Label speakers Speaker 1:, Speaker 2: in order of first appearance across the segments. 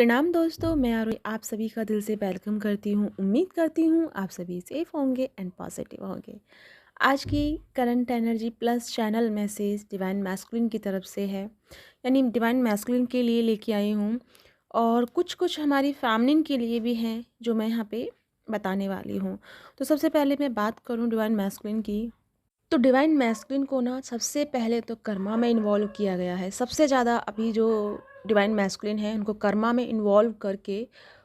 Speaker 1: प्रणाम दोस्तों, मैं आरोही आप सभी का दिल से वेलकम करती हूँ। उम्मीद करती हूँ आप सभी सेफ होंगे एंड पॉजिटिव होंगे। आज की current energy plus channel message divine masculine की तरफ से है, यानी डिवाइन मैस्कुलिन के लिए लेके आई हूँ और कुछ हमारी फैमिलिन के लिए भी हैं जो मैं यहाँ पे बताने वाली हूँ। तो सबसे पहले मैं बात करूँ डिवाइन मैस्कुलिन की, तो डिवाइन मैस्कुलिन को ना सबसे पहले तो कर्मा में इन्वॉल्व किया गया है। सबसे ज़्यादा अभी जो डिवाइन मैस्कुलिन है उनको कर्मा में इन्वॉल्व करके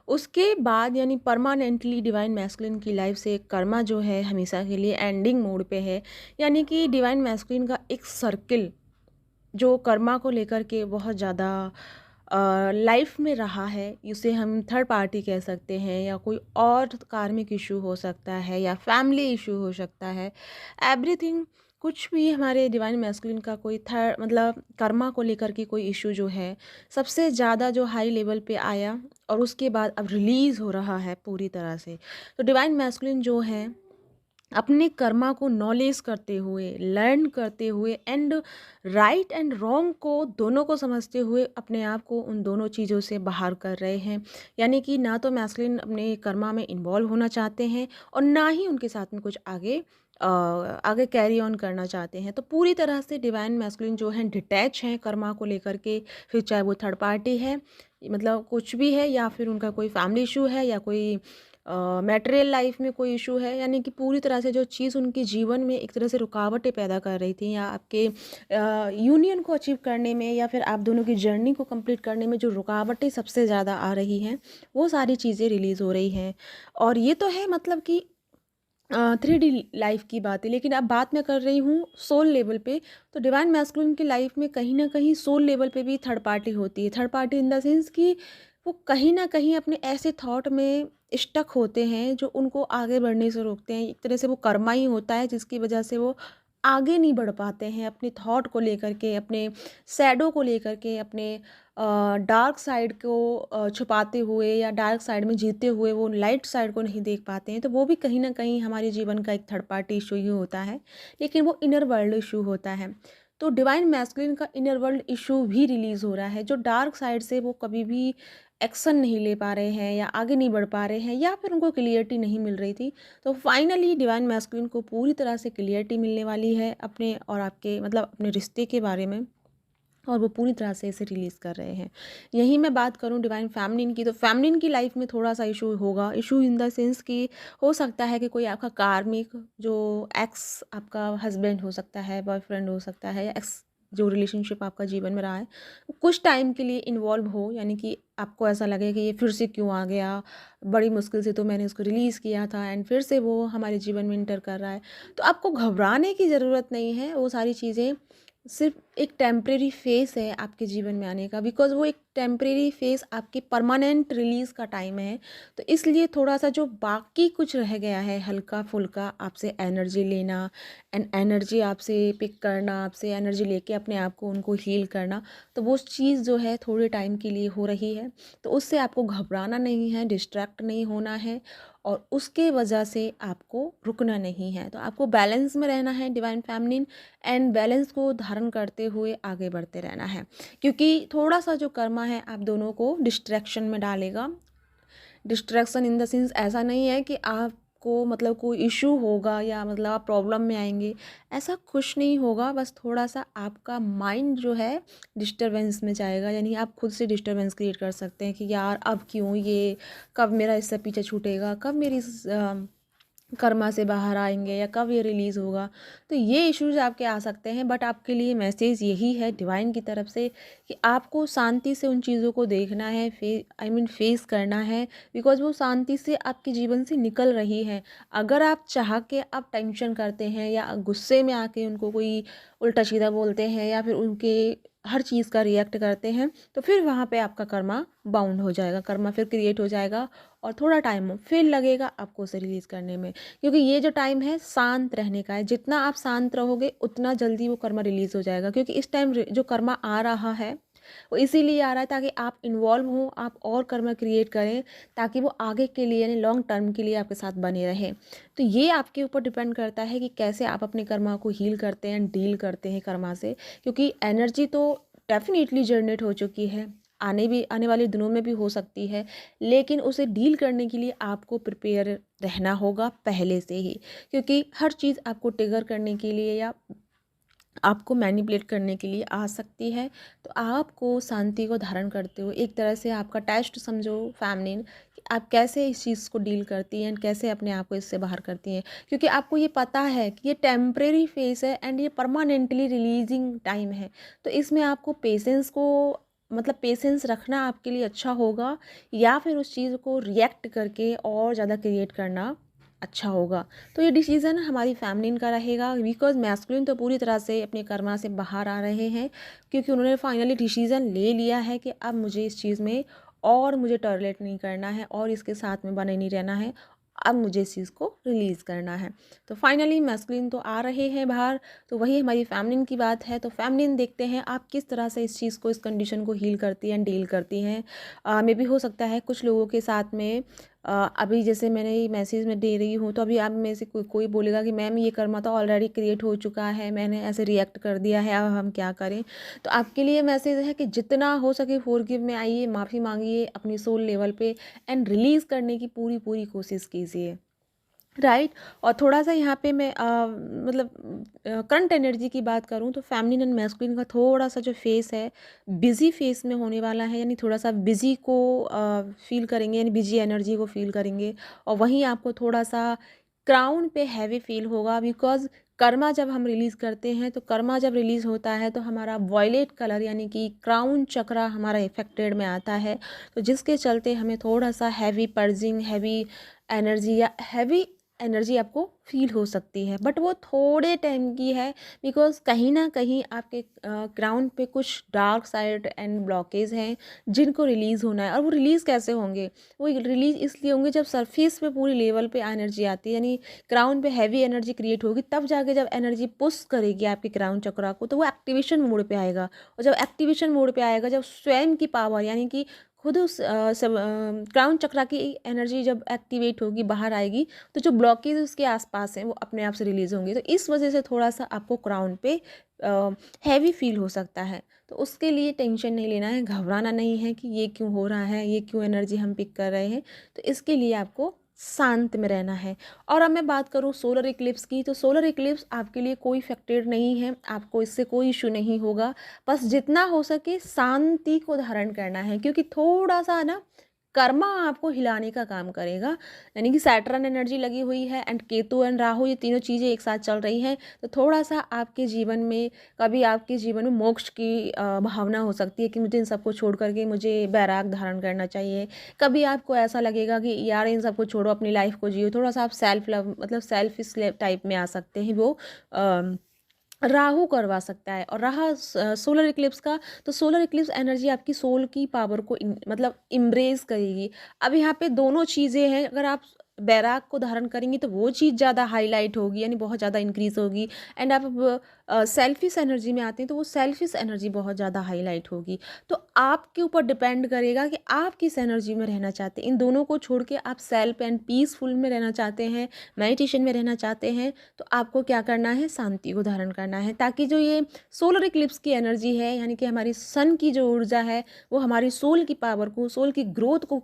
Speaker 1: उसके बाद यानी परमानेंटली डिवाइन मैस्कुलिन की लाइफ से कर्मा जो है हमेशा के लिए एंडिंग मोड पे है। यानी कि डिवाइन मैस्कुलिन का एक सर्किल जो कर्मा को लेकर के बहुत ज़्यादा लाइफ में रहा है, उसे हम थर्ड पार्टी कह सकते हैं या कोई और कार्मिक इशू हो सकता है या फैमिली इशू हो सकता है। एवरीथिंग कुछ भी हमारे डिवाइन मैस्कुलिन का कोई थर्ड मतलब कर्मा को लेकर के कोई इशू जो है सबसे ज़्यादा जो हाई लेवल पे आया और उसके बाद अब रिलीज़ हो रहा है पूरी तरह से। तो डिवाइन मैस्कुलिन जो है अपने कर्मा को नॉलेज करते हुए, लर्न करते हुए एंड राइट एंड रॉन्ग को दोनों को समझते हुए अपने आप को उन दोनों चीज़ों से बाहर कर रहे हैं। यानी कि ना तो मैस्कुलिन अपने कर्मा में इन्वॉल्व होना चाहते हैं और ना ही उनके साथ में कुछ आगे कैरी ऑन करना चाहते हैं। तो पूरी तरह से डिवाइन मैस्कुलिन जो है डिटैच हैं कर्मा को लेकर के, फिर चाहे वो थर्ड पार्टी है, मतलब कुछ भी है, या फिर उनका कोई फैमिली इशू है या कोई मटेरियल लाइफ में कोई इशू है। यानी कि पूरी तरह से जो चीज़ उनके जीवन में एक तरह से रुकावटें पैदा कर रही थी या आपके यूनियन को अचीव करने में या फिर आप दोनों की जर्नी को कंप्लीट करने में जो रुकावटें सबसे ज़्यादा आ रही हैं, वो सारी चीज़ें रिलीज़ हो रही हैं। और ये तो है मतलब कि 3D लाइफ की बात है, लेकिन अब बात मैं कर रही हूँ सोल लेवल पे। तो डिवाइन मैस्कुलिन की लाइफ में कहीं ना कहीं सोल लेवल पे भी थर्ड पार्टी होती है। Third party in the sense कि वो कहीं ना कहीं अपने ऐसे थॉट में स्टक होते हैं जो उनको आगे बढ़ने से रोकते हैं। एक तरह से वो कर्मा ही होता है जिसकी वजह से वो आगे नहीं बढ़ पाते हैं अपने थॉट को लेकर के, अपने सैडो को लेकर के, अपने डार्क साइड को छुपाते हुए या डार्क साइड में जीते हुए वो लाइट साइड को नहीं देख पाते हैं। तो वो भी कहीं ना कहीं हमारे जीवन का एक थर्ड पार्टी इशू ही होता है, लेकिन वो इनर वर्ल्ड इशू होता है। तो डिवाइन मैस्कुलिन का इनर वर्ल्ड इशू भी रिलीज़ हो रहा है, जो डार्क साइड से वो कभी भी एक्शन नहीं ले पा रहे हैं या आगे नहीं बढ़ पा रहे हैं या फिर उनको क्लियरिटी नहीं मिल रही थी। तो फाइनली डिवाइन मैस्कुलिन को पूरी तरह से क्लियरिटी मिलने वाली है अपने और आपके मतलब अपने रिश्ते के बारे में, और वो पूरी तरह से इसे रिलीज़ कर रहे हैं। यहीं मैं बात करूँ डिवाइन फेमिनिन की, तो फेमिनिन की लाइफ में थोड़ा सा इशू होगा। इशू इन द सेंस कि हो सकता है कि कोई आपका कार्मिक जो एक्स आपका हस्बैंड हो सकता है, बॉयफ्रेंड हो सकता है, या एक्स जो रिलेशनशिप आपका जीवन में रहा है, वो कुछ टाइम के लिए इन्वॉल्व हो। यानी कि आपको ऐसा लगे कि ये फिर से क्यों आ गया, बड़ी मुश्किल से तो मैंने उसको रिलीज़ किया था एंड फिर से वो हमारे जीवन में इंटर कर रहा है। तो आपको घबराने की ज़रूरत नहीं है। वो सारी चीज़ें सिर्फ एक टेम्परेरी फेस है आपके जीवन में आने का, बिकॉज वो एक टेम्परेरी फेस आपके परमानेंट रिलीज़ का टाइम है। तो इसलिए थोड़ा सा जो बाकी कुछ रह गया है हल्का फुल्का आपसे एनर्जी लेना एंड एनर्जी आपसे पिक करना, आपसे एनर्जी लेके अपने आप को उनको हील करना, तो वो चीज़ जो है थोड़े टाइम के लिए हो रही है। तो उससे आपको घबराना नहीं है, डिस्ट्रैक्ट नहीं होना है, और उसके वजह से आपको रुकना नहीं है। तो आपको बैलेंस में रहना है डिवाइन फेमिनिन, एंड बैलेंस को धारण करते हुए आगे बढ़ते रहना है, क्योंकि थोड़ा सा जो कर्मा है आप दोनों को डिस्ट्रैक्शन में डालेगा। डिस्ट्रैक्शन इन द सेंस ऐसा नहीं है कि आपको मतलब कोई इशू होगा या मतलब आप प्रॉब्लम में आएंगे, ऐसा कुछ नहीं होगा। बस थोड़ा सा आपका माइंड जो है डिस्टरबेंस में जाएगा, यानी आप खुद से डिस्टरबेंस क्रिएट कर सकते हैं कि यार अब क्यों ये, कब मेरा इससे पीछे छूटेगा, कब मेरी कर्मा से बाहर आएंगे, या कब ये रिलीज़ होगा। तो ये इश्यूज आपके आ सकते हैं, बट आपके लिए मैसेज यही है डिवाइन की तरफ से कि आपको शांति से उन चीज़ों को देखना है, फेस करना है, बिकॉज वो शांति से आपके जीवन से निकल रही है। अगर आप चाह के आप टेंशन करते हैं या गुस्से में आके उनको कोई उल्टा सीधा बोलते हैं या फिर उनके हर चीज़ का रिएक्ट करते हैं, तो फिर वहाँ पे आपका कर्मा बाउंड हो जाएगा, कर्मा फिर क्रिएट हो जाएगा और थोड़ा टाइम फिर लगेगा आपको उसे रिलीज़ करने में। क्योंकि ये जो टाइम है शांत रहने का है, जितना आप शांत रहोगे उतना जल्दी वो कर्मा रिलीज़ हो जाएगा। क्योंकि इस टाइम जो कर्मा आ रहा है वो इसीलिए आ रहा है ताकि आप इन्वॉल्व हों, आप और कर्मा क्रिएट करें, ताकि वो आगे के लिए यानी लॉन्ग टर्म के लिए आपके साथ बने रहें। तो ये आपके ऊपर डिपेंड करता है कि कैसे आप अपने कर्मा को हील करते हैं, डील करते हैं कर्मा से। क्योंकि एनर्जी तो डेफिनेटली जनरेट हो चुकी है, आने वाले दिनों में भी हो सकती है, लेकिन उसे डील करने के लिए आपको प्रिपेयर रहना होगा पहले से ही, क्योंकि हर चीज़ आपको ट्रिगर करने के लिए या आपको मैनिपुलेट करने के लिए आ सकती है। तो आपको शांति को धारण करते हुए एक तरह से आपका टेस्ट समझो फेमिनिन, कि आप कैसे इस चीज़ को डील करती हैं, कैसे अपने आप को इससे बाहर करती हैं, क्योंकि आपको ये पता है कि ये टेम्परेरी फेस है एंड ये परमानेंटली रिलीजिंग टाइम है। तो इसमें आपको पेशेंस को मतलब पेशेंस रखना आपके लिए अच्छा होगा, या फिर उस चीज़ को रिएक्ट करके और ज़्यादा क्रिएट करना अच्छा होगा। तो ये डिसीज़न हमारी फेमिनिन का रहेगा, बिकॉज़ मैस्कुलिन तो पूरी तरह से अपने कर्मा से बाहर आ रहे हैं, क्योंकि उन्होंने फाइनली डिसीज़न ले लिया है कि अब मुझे इस चीज़ में और मुझे टॉलरेट नहीं करना है और इसके साथ में बने नहीं रहना है, अब मुझे इस चीज़ को रिलीज़ करना है। तो फाइनली मैस्कुलिन तो आ रहे हैं बाहर, तो वही हमारी फेमिनिन की बात है। तो फेमिनिन देखते हैं आप किस तरह से इस चीज़ को, इस कंडीशन को हील करती हैं, डील करती हैं। मे बी हो सकता है कुछ लोगों के साथ में अभी जैसे मैंने ये मैसेज में दे रही हूँ, तो अभी आप में से कोई बोलेगा कि मैम ये कर्मा तो ऑलरेडी क्रिएट हो चुका है, मैंने ऐसे रिएक्ट कर दिया है, अब हम क्या करें। तो आपके लिए मैसेज है कि जितना हो सके फॉरगिव में आइए, माफ़ी मांगिए अपनी सोल लेवल पे एंड रिलीज़ करने की पूरी पूरी कोशिश कीजिए, राइट। और थोड़ा-सा यहाँ पे मैं मतलब करंट एनर्जी की बात करूँ तो फेमिनिन एंड मैस्कुलिन का थोड़ा-सा जो फेस है, बिज़ी फेस में होने वाला है, यानी थोड़ा-सा बिज़ी को फ़ील करेंगे, यानी बिज़ी एनर्जी को फ़ील करेंगे। और वहीं आपको थोड़ा-सा क्राउन पे हैवी फ़ील होगा, बिकॉज़ कर्मा जब हम रिलीज़ करते हैं, तो कर्मा जब रिलीज़ होता है तो हमारा वॉयलेट कलर यानी कि क्राउन चक्रा हमारा इफ़ेक्टेड में आता है। तो जिसके चलते हमें थोड़ा-सा हैवी पर्जिंग, हैवी एनर्जी या हैवी एनर्जी आपको फ़ील हो सकती है, बट वो थोड़े टाइम की है, बिकॉज़ कहीं न कहीं आपके ग्राउंड पे कुछ डार्क साइड एंड ब्लॉकेज हैं जिनको रिलीज़ होना है। और वो रिलीज़ कैसे होंगे? वो रिलीज़ इसलिए होंगे जब सरफेस पे पूरी लेवल पे एनर्जी आती है, यानी ग्राउंड पे हैवी एनर्जी क्रिएट होगी, तब जाके जब एनर्जी पुश करेगी आपके ग्राउंड चक्रा को, तो वो एक्टिवेशन मोड पे आएगा। और जब एक्टिवेशन मोड पे आएगा, जब स्वयं की पावर यानी कि खुद उस क्राउन चक्रा की एनर्जी जब एक्टिवेट होगी, बाहर आएगी, तो जो ब्लॉकेज उसके आसपास हैं वो अपने आप से रिलीज़ होंगे। तो इस वजह से थोड़ा-सा आपको क्राउन पे हैवी फ़ील हो सकता है। तो उसके लिए टेंशन नहीं लेना है, घबराना नहीं है कि ये क्यों हो रहा है, ये क्यों एनर्जी हम पिक कर रहे हैं। तो इसके लिए आपको शांत में रहना है। और अब मैं बात करूँ सोलर इक्लिप्स की, तो सोलर इक्लिप्स आपके लिए कोई इफ़ेक्टेड नहीं है, आपको इससे कोई इश्यू नहीं होगा। बस जितना हो सके शांति को धारण करना है, क्योंकि थोड़ा-सा ना कर्मा आपको हिलाने का काम करेगा, यानी कि सैटर्न एनर्जी लगी हुई है एंड केतु एंड राहु, ये तीनों चीज़ें एक साथ चल रही हैं। तो थोड़ा-सा आपके जीवन में, कभी आपके जीवन में मोक्ष की भावना हो सकती है कि मुझे इन सबको छोड़ कर के मुझे बैराग धारण करना चाहिए। कभी आपको ऐसा लगेगा कि यार इन सबको छोड़ो, अपनी लाइफ़ को जियो। थोड़ा-सा आप सेल्फ लव मतलब सेल्फिश टाइप में आ सकते हैं, वो अ राहु करवा सकता है। और रहा सोलर इक्लिप्स का, तो सोलर इक्लिप्स एनर्जी आपकी सोल की पावर को मतलब इम्ब्रेस करेगी। अब यहाँ पे दोनों चीज़ें हैं, अगर आप बैराग को धारण करेंगी तो वो चीज़ ज़्यादा हाईलाइट होगी, यानी बहुत ज़्यादा इंक्रीज होगी। एंड आप सेल्फिश एनर्जी में आते हैं तो वो सेल्फिश एनर्जी बहुत ज़्यादा हाईलाइट होगी। तो आपके ऊपर डिपेंड करेगा कि आप किस एनर्जी में रहना चाहते हैं। इन दोनों को छोड़ के आप सेल्फ एंड पीसफुल में रहना चाहते हैं, मेडिटेशन में रहना चाहते हैं, तो आपको क्या करना है, शांति को धारण करना है, ताकि जो ये सोलर इक्लिप्स की एनर्जी है, यानी कि हमारी सन की जो ऊर्जा है, वो हमारी सोल की पावर को, सोल की ग्रोथ को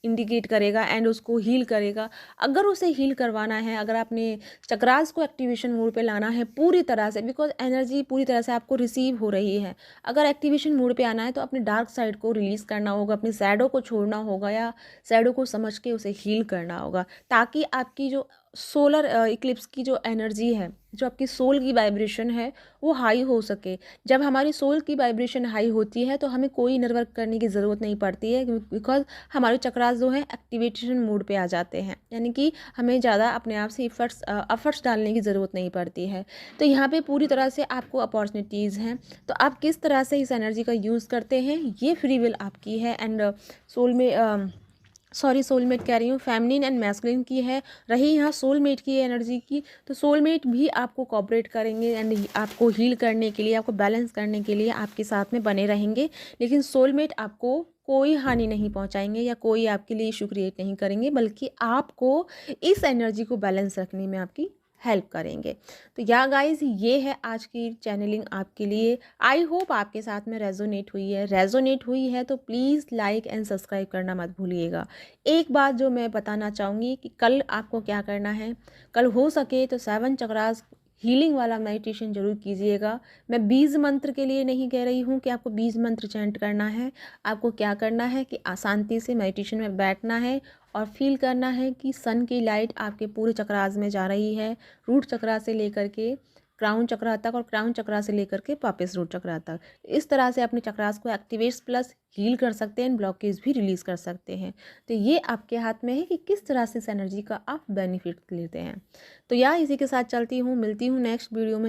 Speaker 1: इंडिकेट करेगा एंड उसको हील करेगा। अगर उसे हील करवाना है, अगर आपने चक्रास को एक्टिवेशन मोड पे लाना है पूरी तरह से, बिकॉज एनर्जी पूरी तरह से आपको रिसीव हो रही है, अगर एक्टिवेशन मोड पे आना है तो अपने डार्क साइड को रिलीज़ करना होगा, अपनी शैडो को छोड़ना होगा, या शैडो को समझ के उसे हील करना होगा, ताकि आपकी जो सोलर इक्लिप्स की जो एनर्जी है, जो आपकी सोल की वाइब्रेशन है, वो हाई हो सके। जब हमारी सोल की वाइब्रेशन हाई होती है तो हमें कोई इनर वर्क करने की ज़रूरत नहीं पड़ती है, बिकॉज हमारे चक्रास जो हैं एक्टिवेशन मोड पे आ जाते हैं, यानी कि हमें ज़्यादा अपने आप से एफर्ट्स डालने की ज़रूरत नहीं पड़ती है। तो यहाँ पे पूरी तरह से आपको अपॉर्चुनिटीज़ हैं, तो आप किस तरह से इस एनर्जी का यूज़ करते हैं, ये फ्री विल आपकी है। एंड सोल में सोलमेट कह रही हूँ, फेमिनिन एंड मैस्कुलिन की है। रही यहाँ सोलमेट की एनर्जी की, तो सोलमेट भी आपको कोऑपरेट करेंगे एंड आपको हील करने के लिए, आपको बैलेंस करने के लिए आपके साथ में बने रहेंगे। लेकिन सोलमेट आपको कोई हानि नहीं पहुँचाएंगे या कोई आपके लिए इशू क्रिएट नहीं करेंगे, बल्कि आपको इस एनर्जी को बैलेंस रखने में आपकी हेल्प करेंगे। तो या गाइज़, ये है आज की चैनलिंग आपके लिए। आई होप आपके साथ में रेजोनेट हुई है तो प्लीज़ लाइक एंड सब्सक्राइब करना मत भूलिएगा। एक बात जो मैं बताना चाहूँगी कि कल आपको क्या करना है, कल हो सके तो 7 चक्रास हीलिंग वाला मेडिटेशन ज़रूर कीजिएगा। मैं बीज मंत्र के लिए नहीं कह रही हूँ कि आपको बीज मंत्र चैंट करना है। आपको क्या करना है कि शांति से मेडिटेशन में बैठना है और फील करना है कि सन की लाइट आपके पूरे चक्रास में जा रही है, रूट चक्रा से लेकर के क्राउन चक्रा तक और क्राउन चक्रा से लेकर के वापस रूट चक्रा तक। इस तरह से अपने चक्रास को एक्टिवेट्स प्लस हील कर सकते हैं, ब्लॉकेज भी रिलीज़ कर सकते हैं। तो ये आपके हाथ में है कि किस तरह से इस एनर्जी का आप बेनिफिट लेते हैं। तो यार इसी के साथ चलती हूँ, मिलती हूँ नेक्स्ट वीडियो में।